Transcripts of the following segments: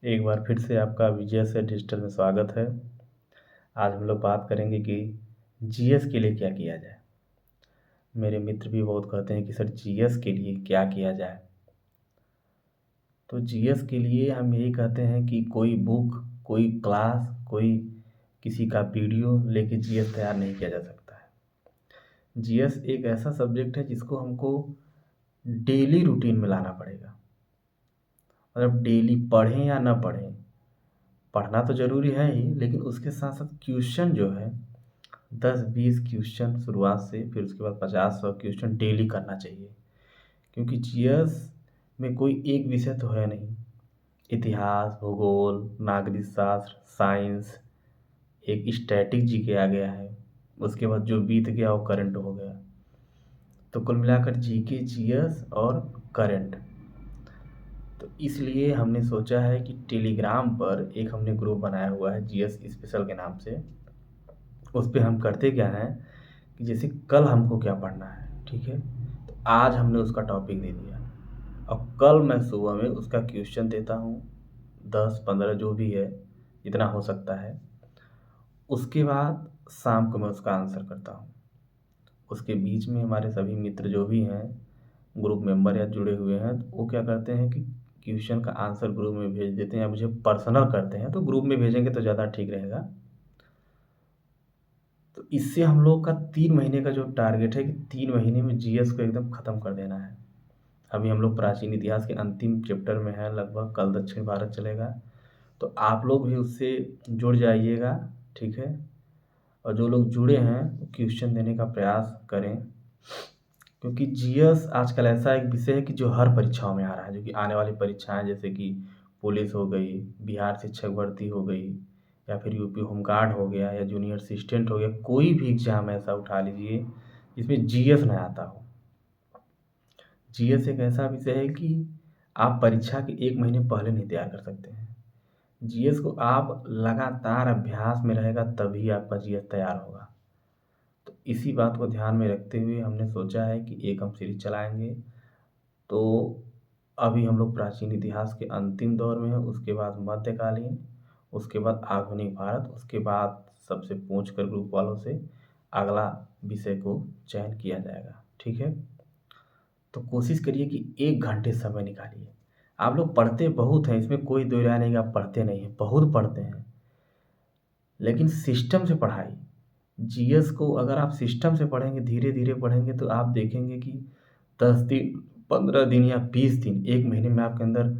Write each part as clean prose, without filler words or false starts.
एक बार फिर से आपका विजय से डिजिटल में स्वागत है। आज हम लोग बात करेंगे कि जीएस के लिए क्या किया जाए। मेरे मित्र भी बहुत कहते हैं कि सर जीएस के लिए क्या किया जाए। तो जीएस के लिए हम यही कहते हैं कि कोई बुक, कोई क्लास, कोई किसी का वीडियो लेके जीएस तैयार नहीं किया जा सकता है। जीएस एक ऐसा सब्जेक्ट है जिसको हमको डेली रूटीन में लाना पड़ेगा। मतलब डेली पढ़ें या ना पढ़ें, पढ़ना तो ज़रूरी है ही, लेकिन उसके साथ साथ क्वेश्चन जो है 10-20 क्वेश्चन शुरुआत से, फिर उसके बाद 50-100 क्वेश्चन डेली करना चाहिए। क्योंकि जीएस में कोई एक विषय तो है नहीं। इतिहास, भूगोल, नागरिक शास्त्र, साइंस, एक स्टैटिक जीके आ गया है, उसके बाद जो बीत गया वो करंट हो गया। तो कुल मिलाकर जीके, जीएस और करंट। तो इसलिए हमने सोचा है कि टेलीग्राम पर एक हमने ग्रुप बनाया हुआ है जीएस स्पेशल के नाम से। उस पे हम करते क्या हैं कि जैसे कल हमको क्या पढ़ना है, ठीक है, तो आज हमने उसका टॉपिक दे दिया। अब कल मैं सुबह में उसका क्वेश्चन देता हूँ, 10-15 जो भी है, जितना हो सकता है। उसके बाद शाम को मैं उसका आंसर करता हूँ। उसके बीच में हमारे सभी मित्र जो भी हैं, ग्रुप मेंबर या जुड़े हुए हैं, तो वो क्या करते हैं कि क्वेश्चन का आंसर ग्रुप में भेज देते हैं या मुझे पर्सनल करते हैं। तो ग्रुप में भेजेंगे तो ज़्यादा ठीक रहेगा। तो इससे हम लोग का 3 महीने का जो टारगेट है कि 3 महीने में जीएस को एकदम ख़त्म कर देना है। अभी हम लोग प्राचीन इतिहास के अंतिम चैप्टर में हैं, लगभग कल दक्षिण भारत चलेगा। तो आप लोग भी उससे जुड़ जाइएगा, ठीक है। और जो लोग जुड़े हैं वो क्वेश्चन देने का प्रयास करें, क्योंकि जीएस आजकल ऐसा एक विषय है कि जो हर परीक्षाओं में आ रहा है। जो कि आने वाली परीक्षाएं जैसे कि पुलिस हो गई, बिहार शिक्षक भर्ती हो गई, या फिर यूपी होमगार्ड हो गया, या जूनियर असिस्टेंट हो गया, कोई भी एग्ज़ाम ऐसा उठा लीजिए जिसमें जीएस ना आता हो। जीएस एक ऐसा विषय है कि आप परीक्षा के 1 महीने पहले नहीं तैयार कर सकते हैं। जीएस को आप लगातार अभ्यास में रहेगा तभी आपका जीएस तैयार होगा। तो इसी बात को ध्यान में रखते हुए हमने सोचा है कि एक हम सीरीज चलाएँगे। तो अभी हम लोग प्राचीन इतिहास के अंतिम दौर में हैं, उसके बाद मध्यकालीन, उसके बाद आधुनिक भारत, उसके बाद सबसे पूछ कर ग्रुप वालों से अगला विषय को चयन किया जाएगा, ठीक है। तो कोशिश करिए कि 1 घंटे समय निकालिए। आप लोग पढ़ते बहुत हैं, इसमें कोई दो राय नहीं कि आप पढ़ते नहीं हैं, बहुत पढ़ते हैं, लेकिन सिस्टम से पढ़ाई। जीएस को अगर आप सिस्टम से पढ़ेंगे, धीरे धीरे पढ़ेंगे, तो आप देखेंगे कि 10 दिन, 15 दिन या 20 दिन, 1 महीने में आपके अंदर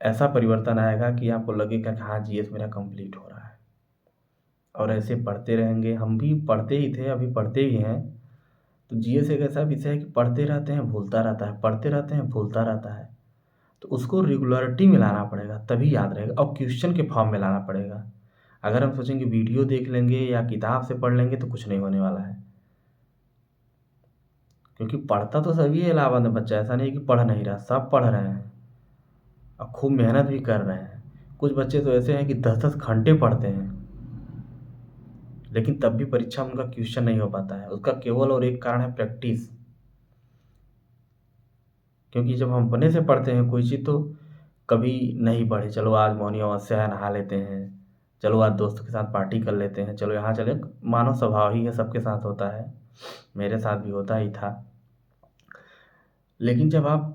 ऐसा परिवर्तन आएगा कि आपको लगेगा कि हाँ जीएस मेरा कंप्लीट हो रहा है। और ऐसे पढ़ते रहेंगे। हम भी पढ़ते ही थे, अभी पढ़ते ही हैं। तो जीएस एक ऐसा विषय है कि पढ़ते रहते हैं, भूलता रहता है, पढ़ते रहते हैं, भूलता रहता है। तो उसको रेगुलरिटी में लाना पड़ेगा, तभी याद रहेगा, और क्वेश्चन के फॉर्म में लाना पड़ेगा। अगर हम सोचेंगे वीडियो देख लेंगे या किताब से पढ़ लेंगे तो कुछ नहीं होने वाला है। क्योंकि पढ़ता तो सभी है इलाहाबाद में बच्चा, ऐसा नहीं है कि पढ़ नहीं रहा, सब पढ़ रहे हैं और खूब मेहनत भी कर रहे हैं। कुछ बच्चे तो ऐसे हैं कि 10-10 घंटे पढ़ते हैं, लेकिन तब भी परीक्षा में उनका क्वेश्चन नहीं हो पाता है। उसका केवल और एक कारण है प्रैक्टिस। क्योंकि जब हम अपने से पढ़ते हैं कोई चीज़, तो कभी नहीं पढ़े, चलो आज मौनी अमावस्या है, नहा लेते हैं, चलो आज दोस्तों के साथ पार्टी कर लेते हैं, चलो यहाँ चले, मानव स्वभाव ही है, सबके साथ होता है, मेरे साथ भी होता ही था। लेकिन जब आप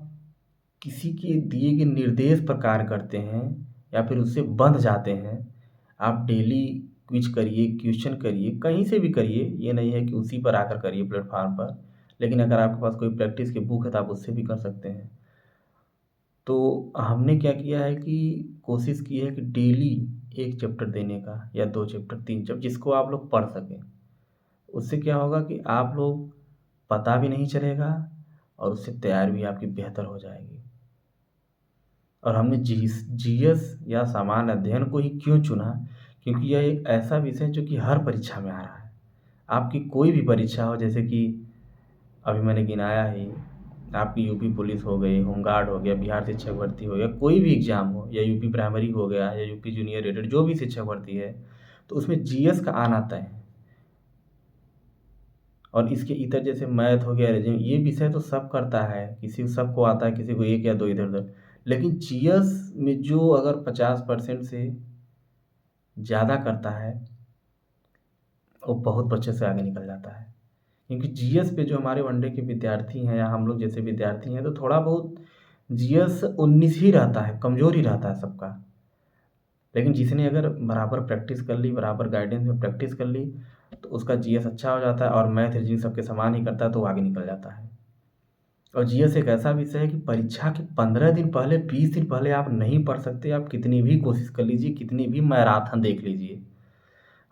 किसी के दिए गए निर्देश पर कार्य करते हैं या फिर उससे बंध जाते हैं, आप डेली क्विज करिए, क्वेश्चन करिए, कहीं से भी करिए, ये नहीं है कि उसी पर आकर करिए प्लेटफॉर्म पर। लेकिन अगर आपके पास कोई प्रैक्टिस की बुक है तो आप उससे भी कर सकते हैं। तो हमने क्या किया है कि कोशिश की है कि डेली एक चैप्टर देने का, या 2 चैप्टर, 3 चैप्टर, जिसको आप लोग पढ़ सकें। उससे क्या होगा कि आप लोग पता भी नहीं चलेगा, और उससे तैयारी भी आपकी बेहतर हो जाएगी। और हमने जीएस या सामान्य अध्ययन को ही क्यों चुना, क्योंकि यह एक ऐसा विषय है जो कि हर परीक्षा में आ रहा है। आपकी कोई भी परीक्षा हो, जैसे कि अभी मैंने गिनाया ही, आपकी यूपी पुलिस हो गई, होमगार्ड हो गया, बिहार शिक्षक भर्ती हो गया, कोई भी एग्ज़ाम हो, या यूपी प्राइमरी हो गया, या यूपी जूनियर रेटेड, जो भी शिक्षक भर्ती है, तो उसमें जीएस का आना तय है। और इसके इतर जैसे मैथ हो गया, रीजनिंग, ये विषय तो सब करता है, किसी सबको आता है, किसी को एक या दो इधर उधर। लेकिन जीएस में जो अगर 50% से ज़्यादा करता है, वो बहुत बच्चे से आगे निकल जाता है। क्योंकि जीएस पे जो हमारे वनडे के विद्यार्थी हैं या हम लोग जैसे विद्यार्थी हैं, तो थोड़ा बहुत जीएस 19 ही रहता है, कमज़ोर ही रहता है सबका। लेकिन जिसने अगर बराबर प्रैक्टिस कर ली, बराबर गाइडेंस में प्रैक्टिस कर ली, तो उसका जीएस अच्छा हो जाता है और मैथ रीजनिंग सबके समान ही करता है, तो वो आगे निकल जाता है। और जीएस एक ऐसा विषय है कि परीक्षा के 15 दिन पहले, 20 दिन पहले आप नहीं पढ़ सकते। आप कितनी भी कोशिश कर लीजिए, कितनी भी मैराथन देख लीजिए,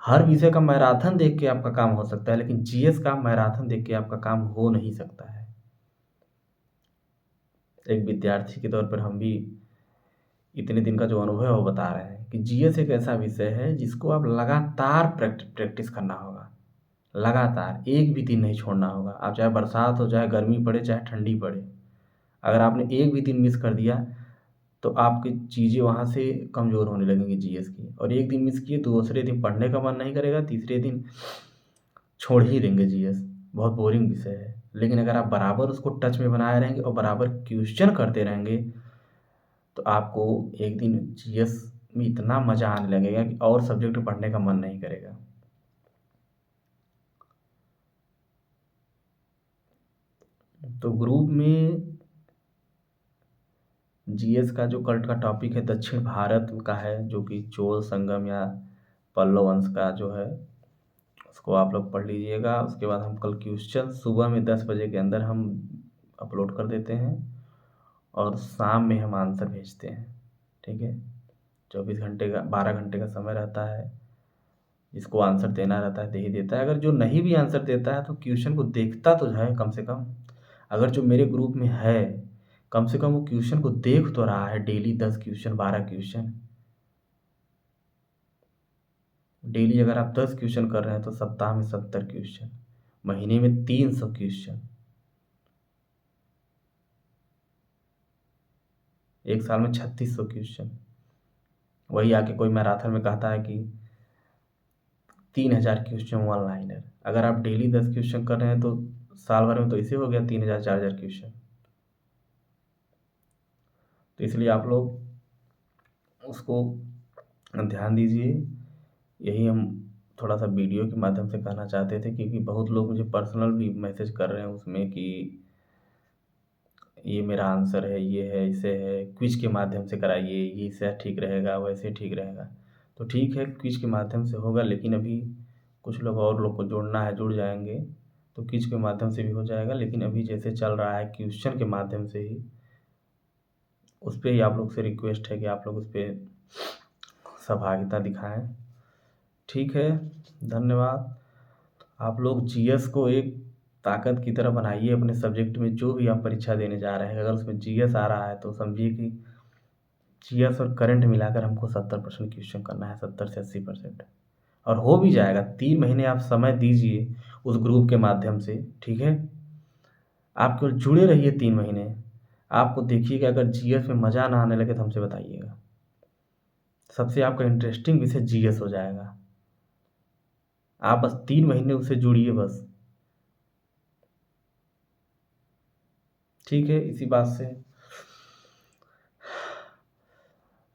हर विषय का मैराथन देख के आपका काम हो सकता है, लेकिन जीएस का मैराथन देख के आपका काम हो नहीं सकता है। एक विद्यार्थी के तौर पर हम भी इतने दिन का जो अनुभव है वो बता रहे हैं कि जीएस एक ऐसा विषय है जिसको आप लगातार प्रैक्टिस करना होगा। लगातार एक भी दिन नहीं छोड़ना होगा। आप चाहे बरसात हो, चाहे गर्मी पड़े, चाहे ठंडी पड़े। अगर आपने एक भी दिन मिस कर दिया, तो आपकी चीज़ें वहाँ से कमज़ोर होने लगेंगी जीएस की। और एक दिन मिस किए तो दूसरे दिन पढ़ने का मन नहीं करेगा, तीसरे दिन छोड़ ही देंगे जीएस। बहुत बोरिंग विषय है। लेकिन अगर आप बराबर उसको टच में बनाए रहेंगे और बराबर क्वेश्चन करते रहेंगे, तो आपको एक दिन जीएस में इतना मज़ा आने लगेगा कि और सब्जेक्ट पढ़ने का मन नहीं करेगा। तो ग्रुप में जीएस का जो कल का टॉपिक है दक्षिण भारत का है, जो कि चोल संगम या पल्लव वंश का जो है, उसको आप लोग पढ़ लीजिएगा। उसके बाद हम कल क्वेश्चन सुबह में 10 बजे के अंदर हम अपलोड कर देते हैं और शाम में हम आंसर भेजते हैं। ठीक है, 24 घंटे का 12 घंटे का समय रहता है। जिसको आंसर देना रहता है दे ही देता है। अगर जो नहीं भी आंसर देता है तो क्वेश्चन को देखता तो है कम से कम। अगर जो मेरे ग्रुप में है, कम से कम वो क्वेश्चन को देख तो रहा है। डेली 10 क्वेश्चन, 12 क्वेश्चन डेली अगर आप 10 क्वेश्चन कर रहे हैं तो सप्ताह में 70 क्वेश्चन, महीने में 300 क्वेश्चन, एक साल में 3600 क्वेश्चन। वही आके कोई मैराथन में कहता है कि 3000 क्वेश्चन वन लाइनर। अगर आप डेली 10 क्वेश्चन कर रहे हैं तो साल भर में तो इसे हो गया 3000, 4000 क्वेश्चन। तो इसलिए आप लोग उसको ध्यान दीजिए। यही हम थोड़ा सा वीडियो के माध्यम से कहना चाहते थे, क्योंकि बहुत लोग मुझे पर्सनल भी मैसेज कर रहे हैं उसमें कि ये मेरा आंसर है, ये है, इसे है, क्विज के माध्यम से कराइए, ये इससे ठीक रहेगा, वैसे ठीक रहेगा। तो ठीक है, क्विज के माध्यम से होगा, लेकिन अभी कुछ लोग और लोग को जोड़ना है, जुड़ जाएंगे तो क्विज के माध्यम से भी हो जाएगा। लेकिन अभी जैसे चल रहा है क्वेश्चन के माध्यम से ही, उस पर ही आप लोग से रिक्वेस्ट है कि आप लोग उस पर सहभागिता दिखाएं। ठीक है, धन्यवाद। आप लोग जीएस को एक ताकत की तरह बनाइए अपने सब्जेक्ट में। जो भी आप परीक्षा देने जा रहे हैं, अगर उसमें जीएस आ रहा है तो समझिए कि जीएस और करंट मिलाकर हमको 70% क्वेश्चन करना है, 70 से 80%। और हो भी जाएगा। 3 महीने आप समय दीजिए उस ग्रुप के माध्यम से। ठीक है, आप केवल जुड़े रहिए 3 महीने। आपको देखिएगा, अगर जीएस में मज़ा ना आने लगे तो हमसे बताइएगा। सबसे आपका इंटरेस्टिंग विषय जीएस हो जाएगा। आप बस 3 महीने उससे जुड़िए बस। ठीक है, इसी बात से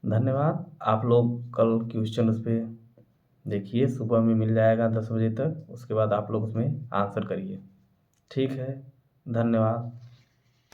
धन्यवाद। आप लोग कल क्वेश्चन उस पर देखिए, सुबह में मिल जाएगा 10 बजे तक। उसके बाद आप लोग उसमें आंसर करिए। ठीक है, धन्यवाद।